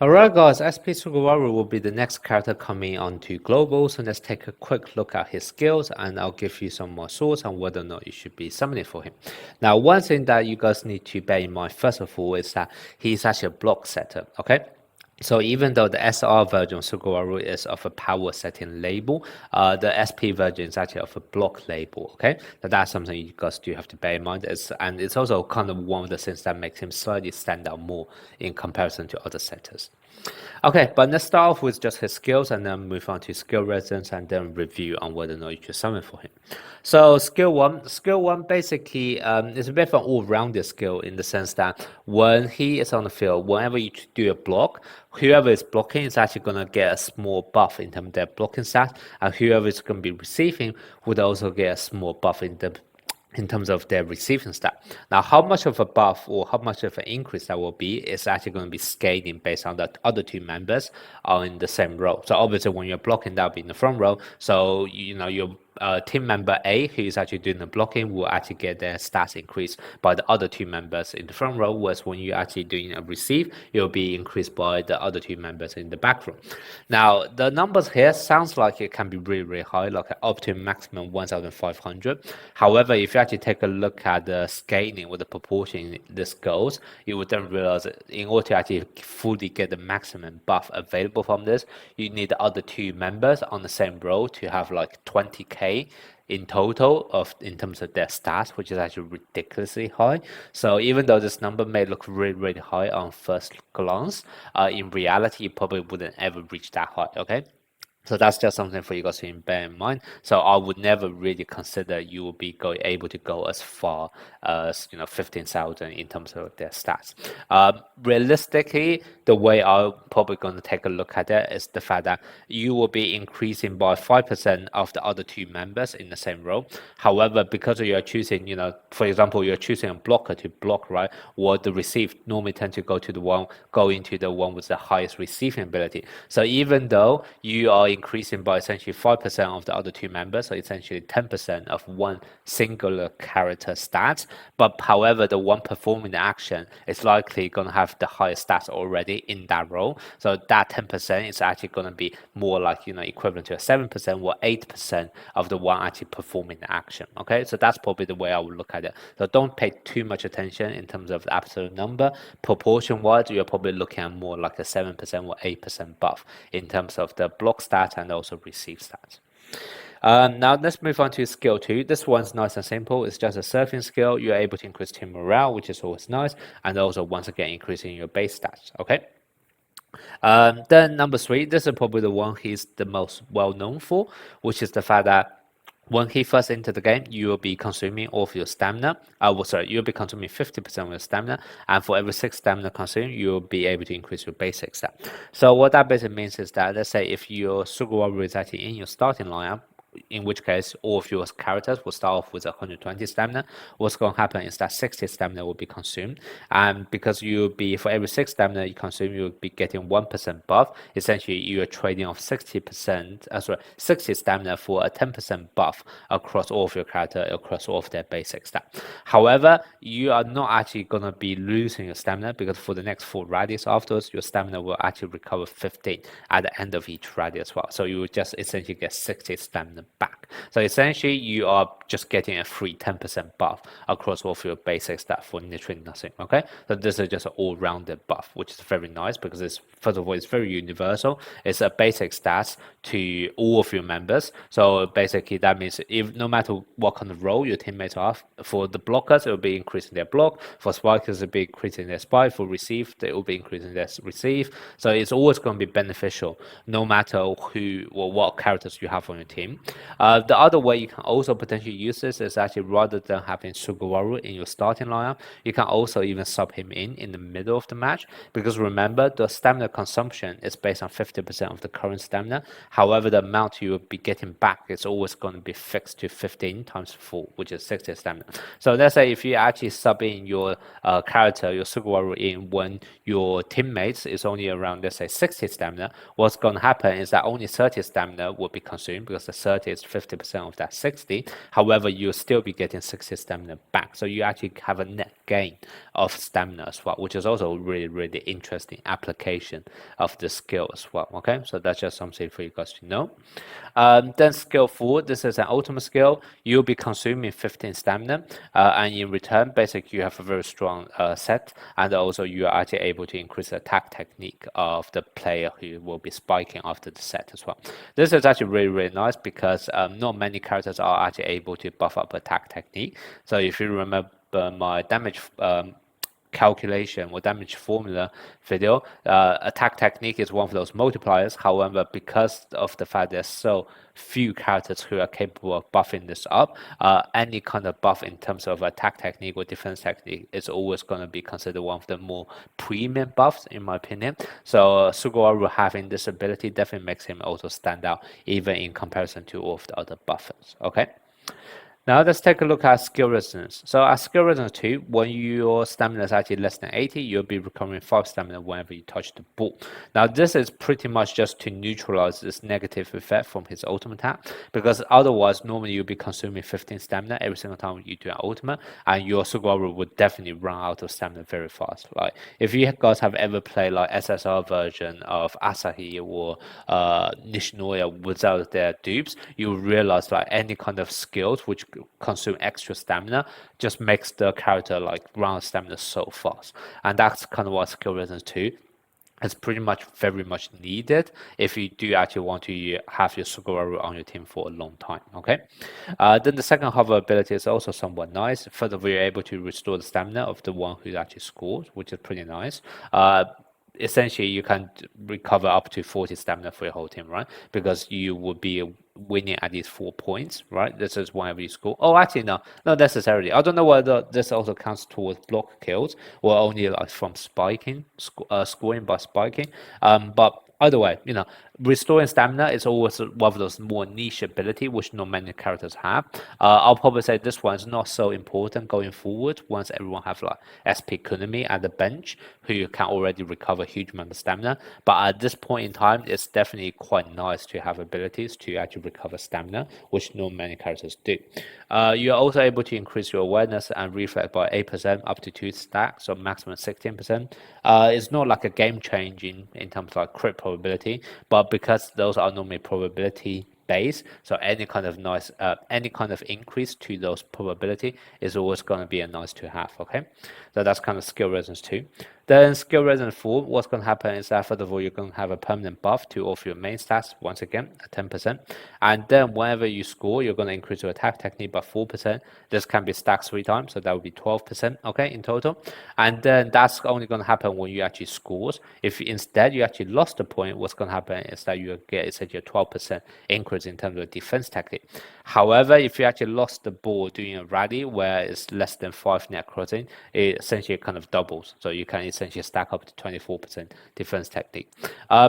Alright guys, SP Sugawara will be the next character coming onto global, so let's take a quick look at his skills and I'll give you some more thoughts on whether or not you should be summoning for him. Now one thing that you guys need to bear in mind first of all is that he's actually a block setter, okay? So even though the SR version of Sugawara is of a power setting label, the SP version is actually of a block label, okay? So that's something you guys do have to bear in mind. And it's also kind of one of the things that makes him slightly stand out more in comparison to other setters. Okay, but let's start off with just his skills and then move on to skill residence and then review on whether or not you should summon for him. So skill one basically is a bit of an all-rounded skill in the sense that when he is on the field, whenever you do a block, whoever is blocking is actually going to get a small buff in terms of their blocking stat, and whoever is going to be receiving would also get a small buff in terms of their receiving stat. Now, how much of a buff or how much of an increase that will be is actually going to be scaling based on the other two members are in the same row. So obviously when you're blocking, that'll be in the front row. So, you know, your team member A, who is actually doing the blocking, will actually get their stats increased by the other two members in the front row, whereas when you're actually doing a receive, it will be increased by the other two members in the back row. Now, the numbers here sounds like it can be really, really high, like up to maximum 1,500. However, if you actually take a look at the scaling with the proportion this goes, you would then realize that in order to actually fully get the maximum buff available from this, you need the other two members on the same row to have like 20k in total in terms of their stats, which is actually ridiculously high. So even though this number may look really, really high on first glance, in reality, you probably wouldn't ever reach that high, okay? So that's just something for you guys to bear in mind. So I would never really consider you will be able to go as far as 15,000 in terms of their stats. Realistically, the way I'm probably going to take a look at it is the fact that you will be increasing by 5% of the other two members in the same row. However, because you're choosing, for example, you're choosing a blocker to block, right? Or the receive normally tend to go into the one with the highest receiving ability. So even though you are increasing by essentially 5% of the other two members, so essentially 10% of one singular character stats. But however, the one performing the action is likely going to have the highest stats already in that role. So that 10% is actually going to be more like, equivalent to a 7% or 8% of the one actually performing the action. Okay, so that's probably the way I would look at it. So don't pay too much attention in terms of the absolute number. Proportion wise, you're probably looking at more like a 7% or 8% buff in terms of the block stats and also receive stats. Now let's move on to skill 2. This one's nice and simple. It's just a surfing skill. You're able to increase team morale, which is always nice, and also once again increasing your base stats. Okay. Then number 3, this is probably the one he's the most well known for, which is the fact that when he first entered the game, you will be consuming all of your stamina. You'll be consuming 50% of your stamina, and for every 6 stamina consumed, you'll be able to increase your basic stat. So what that basically means is that, let's say if your Sugawara is actually in your starting lineup, in which case all of your characters will start off with 120 stamina. What's going to happen is that 60 stamina will be consumed, and because you'll be, for every 6 stamina you consume, you'll be getting 1% buff. Essentially, you are trading off 60 stamina for a 10% buff across all of your character, across all of their basic stat. However, you are not actually going to be losing your stamina, because for the next 4 rallies afterwards, your stamina will actually recover 15 at the end of each rally as well. So you will just essentially get 60 stamina back. So essentially, you are just getting a free 10% buff across all of your basic stats for literally nothing. Okay, so this is just an all-rounded buff, which is very nice because it's, first of all, it's very universal. It's a basic stats to all of your members. So basically, that means if no matter what kind of role your teammates are, for the blockers, it will be increasing their block. For spikers, it will be increasing their spike. For receive, they will be increasing their receive. So it's always going to be beneficial, no matter who or what characters you have on your team. The other way you can also potentially use this is actually, rather than having Sugawara in your starting lineup, you can also even sub him in the middle of the match, because remember, the stamina consumption is based on 50% of the current stamina. However, the amount you will be getting back is always going to be fixed to 15 times 4, which is 60 stamina. So let's say if you actually sub in your character, your Sugawara in, when your teammates is only around, let's say, 60 stamina, what's going to happen is that only 30 stamina will be consumed, because the 30 is 50% of that 60. However, you'll still be getting 60 stamina back. So you actually have a net gain of stamina as well, which is also really, really interesting application of the skill as well. Okay, so that's just something for you guys to know. Then skill 4, this is an ultimate skill. You'll be consuming 15 stamina, and in return, basically you have a very strong set, and also you are actually able to increase the attack technique of the player who will be spiking after the set as well. This is actually really, really nice because not many characters are actually able to buff up attack technique. So if you remember my damage calculation or damage formula video, attack technique is one of those multipliers. However, because of the fact there's so few characters who are capable of buffing this up, any kind of buff in terms of attack technique or defense technique is always going to be considered one of the more premium buffs, in my opinion. So Sugawara having this ability definitely makes him also stand out, even in comparison to all of the other buffers. Okay. Now let's take a look at skill resistance. So at skill resistance 2, when your stamina is actually less than 80, you'll be recovering 5 stamina whenever you touch the ball. Now this is pretty much just to neutralize this negative effect from his ultimate attack, because otherwise normally you'll be consuming 15 stamina every single time you do an ultimate, and your Sugawara would definitely run out of stamina very fast. Like if you guys have ever played like SSR version of Asahi or Nishinoya without their dupes, you'll realize like any kind of skills which consume extra stamina just makes the character like run out of stamina so fast, and that's kind of what skill resistance 2 is pretty much very much needed if you do actually want to have your Sugawara on your team for a long time. Okay, then the second hover ability is also somewhat nice. Further, you're able to restore the stamina of the one who actually scores, which is pretty nice. Essentially you can recover up to 40 stamina for your whole team, right? Because you will be winning at least 4 points, right? This is whenever you score. Oh, actually, no, not necessarily. I don't know whether this also counts towards block kills or only like from spiking, scoring by spiking. But either way, restoring stamina is always one of those more niche ability which not many characters have. I'll probably say this one is not so important going forward once everyone have like SP Kunami at the bench who can already recover a huge amount of stamina. But at this point in time, it's definitely quite nice to have abilities to actually recover stamina, which not many characters do. You're also able to increase your awareness and reflex by 8% up to 2 stacks, so maximum 16%. It's not like a game changing in terms of like crit probability, but because those are normally probability based, so any kind of increase to those probability is always going to be a nice to have. Okay, so that's kind of skill resistance 2. Then skill resistance 4, what's going to happen is that first of all you're going to have a permanent buff to all of your main stats once again at 10%, and then whenever you score you're going to increase your attack technique by 4%. This can be stacked 3 times, so that would be 12%, okay, in total. And then that's only going to happen when you actually scores. If instead you actually lost the point, what's going to happen is that you get essentially a 12% increase in terms of defense technique. However, if you actually lost the ball during a rally where it's less than 5 net crossing, it essentially kind of doubles, so you can essentially stack up to 24% defense technique.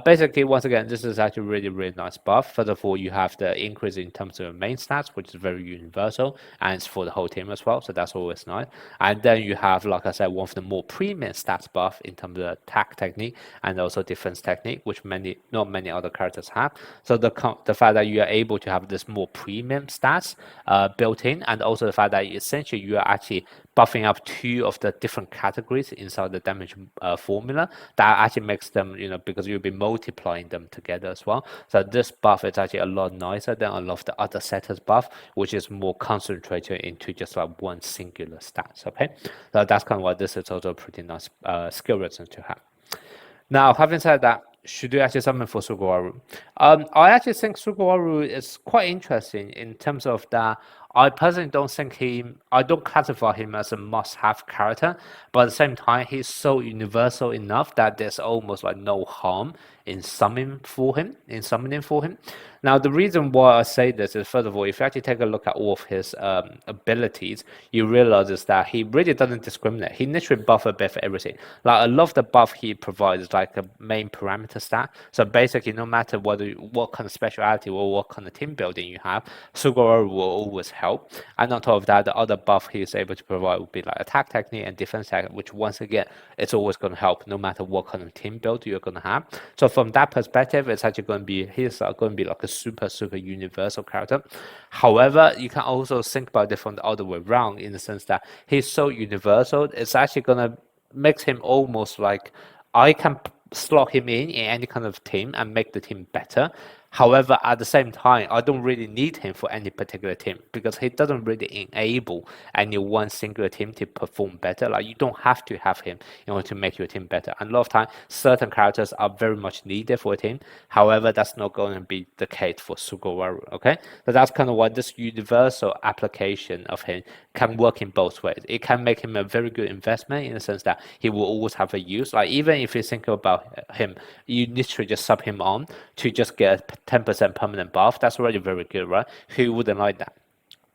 Basically, once again, this is actually really, really nice buff. First of all, you have the increase in terms of main stats, which is very universal, and it's for the whole team as well, so that's always nice. And then you have, like I said, one of the more premium stats buff in terms of attack technique and also defense technique, which not many other characters have. So the fact that you are able to have this more premium stats built in, and also the fact that essentially you are actually buffing up 2 of the different categories inside the damage formula, that actually makes them, because you'll be multiplying them together as well. So this buff is actually a lot nicer than a lot of the other setters buff, which is more concentrated into just like one singular stats. Okay, so that's kind of why this is also a pretty nice skill resistance to have. Now, having said that, should you actually summon for Sugawara? I actually think Sugawara is quite interesting in terms of that. I personally don't think I don't classify him as a must-have character, but at the same time, he's so universal enough that there's almost like no harm in summoning for him. Now, the reason why I say this is, first of all, if you actually take a look at all of his abilities, you realize is that he really doesn't discriminate. He literally buff a bit for everything. Like, I love the buff he provides, like a main parameter stat. So basically, no matter what kind of speciality or what kind of team building you have, Sugawara will always help. And on top of that, the other buff he is able to provide would be like attack technique and defense technique, which once again, it's always going to help no matter what kind of team build you're going to have. So from that perspective, it's actually going to be, he's going to be like a super universal character. However, you can also think about it from the other way around, in the sense that he's so universal, it's actually gonna make him almost like I can slot him in any kind of team and make the team better. However, at the same time, I don't really need him for any particular team because he doesn't really enable any one singular team to perform better. Like, you don't have to have him in order to make your team better. And a lot of time, certain characters are very much needed for a team. However, that's not going to be the case for Sugawara. Okay, so that's kind of why this universal application of him can work in both ways. It can make him a very good investment in the sense that he will always have a use. Like, even if you think about him, you literally just sub him on to just get a 10% permanent buff. That's already very good, right? Who wouldn't like that?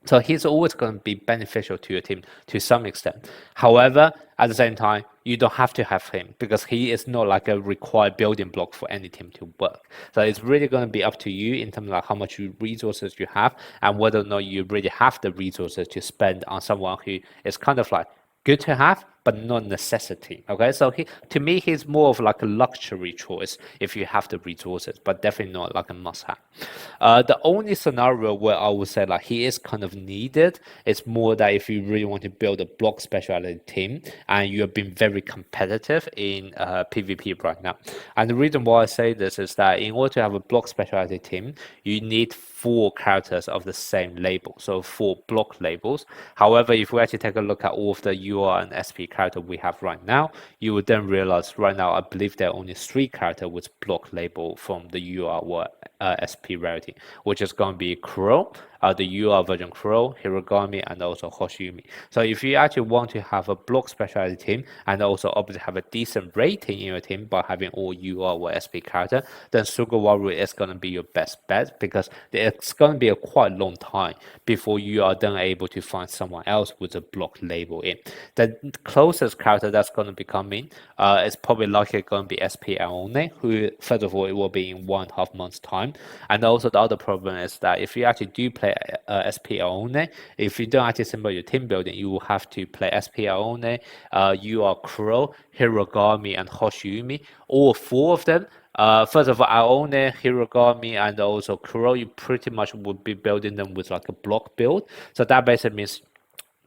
So he's always going to be beneficial to your team to some extent. However, at the same time, you don't have to have him because he is not like a required building block for any team to work. So it's really going to be up to you in terms of like how much resources you have and whether or not you really have the resources to spend on someone who is kind of like good to have, but not necessity. Okay, so to me, he's more of like a luxury choice if you have the resources, but definitely not like a must-have. The only scenario where I would say like he is kind of needed is more that if you really want to build a block specialty team and you have been very competitive in PvP right now. And the reason why I say this is that in order to have a block specialty team, you need 4 characters of the same label, so 4 block labels. However, if we actually take a look at all of the UR and SP character we have right now, you would then realize right now I believe there are only 3 characters with block label from the UR or SP rarity, which is going to be Crow, the UR version Crow, Hirogami, and also Hoshiyumi. So if you actually want to have a block specialty team and also obviously have a decent rating in your team by having all UR or SP character, then Sugawara is going to be your best bet because it's going to be a quite long time before you are then able to find someone else with a block label in. The closest character that's going to be coming is probably likely going to be SP Aone, who first of all it will be in 1.5 months time. And also the other problem is that if you actually do play SP Aone, if you don't actually symbol your team building, you will have to play SP Aone, UR Crow, Hirogami, and Hoshiyumi. All 4 of them. First of all, Aone, Hirogami, and also Kuro, you pretty much would be building them with like a block build. So that basically means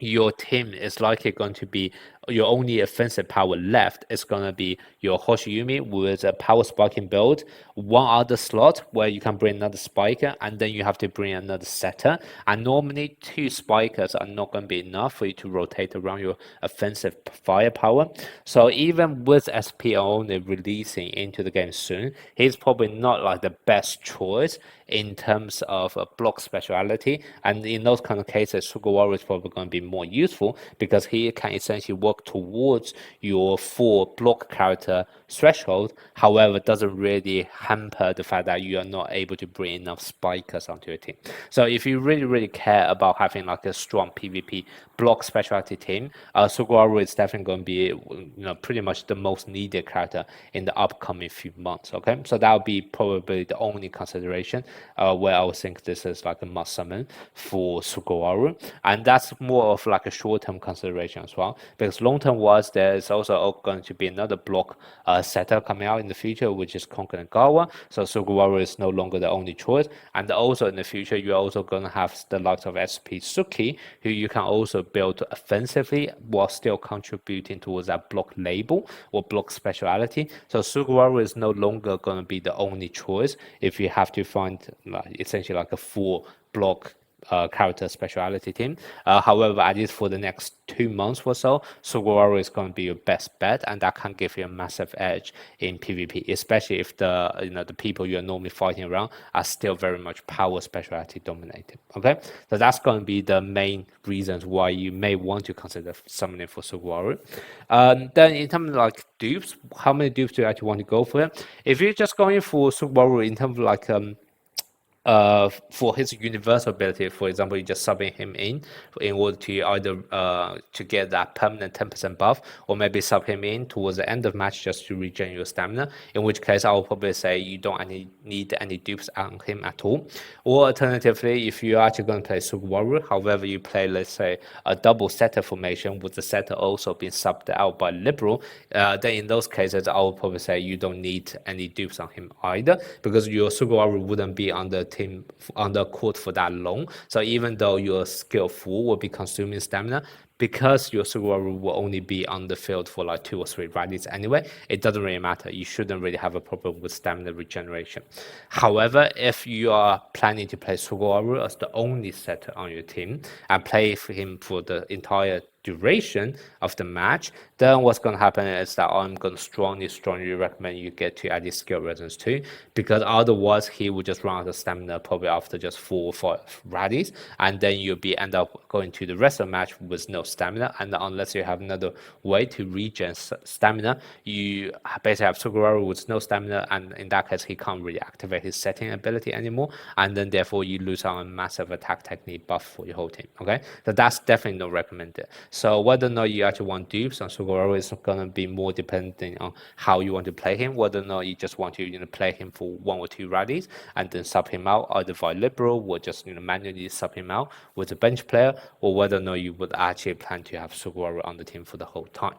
your team is likely going to be your only offensive power left is going to be your Hoshiyumi with a power spiking build, 1 other slot where you can bring another spiker, and then you have to bring another setter. And normally 2 spikers are not going to be enough for you to rotate around your offensive firepower. So even with SP only releasing into the game soon, he's probably not like the best choice in terms of a block speciality. And in those kind of cases, Sugawara is probably going to be more useful because he can essentially work towards your 4 block character threshold. However, it doesn't really hamper the fact that you are not able to bring enough spikers onto your team. So if you really care about having like a strong PvP block specialty team, Sugawara is definitely going to be pretty much the most needed character in the upcoming few months. Okay, so that would be probably the only consideration where I would think this is like a must summon for Sugawara, and that's more of like a short-term consideration as well, because long-term wise there is also going to be another block setter coming out in the future, which is Konkanagawa. So Sugawara is no longer the only choice, and also in the future you're also going to have the likes of SP Suki, who you can also build offensively while still contributing towards that block label or block speciality. So Sugawara is no longer going to be the only choice if you have to find essentially like a full block character speciality team. However, at least for the next 2 months or so, Sugawara is going to be your best bet, and that can give you a massive edge in PvP, especially if the people you're normally fighting around are still very much power speciality dominated. Okay, so that's going to be the main reasons why you may want to consider summoning for Sugawara. Then in terms of like dupes, how many dupes do you actually want to go for? If you're just going for Sugawara in terms of like for his universal ability, for example, you just subbing him in order to either to get that permanent 10% buff, or maybe sub him in towards the end of match just to regen your stamina, in which case I will probably say you don't need any dupes on him at all. Or alternatively, if you're actually going to play Sugawara, however you play, let's say, a double setter formation with the setter also being subbed out by Liberal, then in those cases I will probably say you don't need any dupes on him either, because your Sugawara wouldn't be on the team on the court for that long. So even though your skill full will be consuming stamina, because your Sugawara will only be on the field for like 2 or 3 rallies anyway, it doesn't really matter. You shouldn't really have a problem with stamina regeneration. However, if you are planning to play Sugawara as the only setter on your team and play for him for the entire duration of the match, then what's going to happen is that I'm going to strongly recommend you get to add his skill resonance too, because otherwise he will just run out of stamina probably after just 4 or 5 rallies, and then you'll be end up going to the rest of the match with no stamina, and unless you have another way to regen stamina, you basically have Sugawara with no stamina, and in that case he can't really activate his setting ability anymore, and then therefore you lose out on a massive attack technique buff for your whole team. Okay, so that's definitely not recommended. So whether or not you actually want dupes on Sugawara is going to be more dependent on how you want to play him, whether or not you just want to play him for 1 or 2 rallies and then sub him out either via liberal or just manually sub him out with a bench player, or whether or not you would actually plan to have Sugawara on the team for the whole time.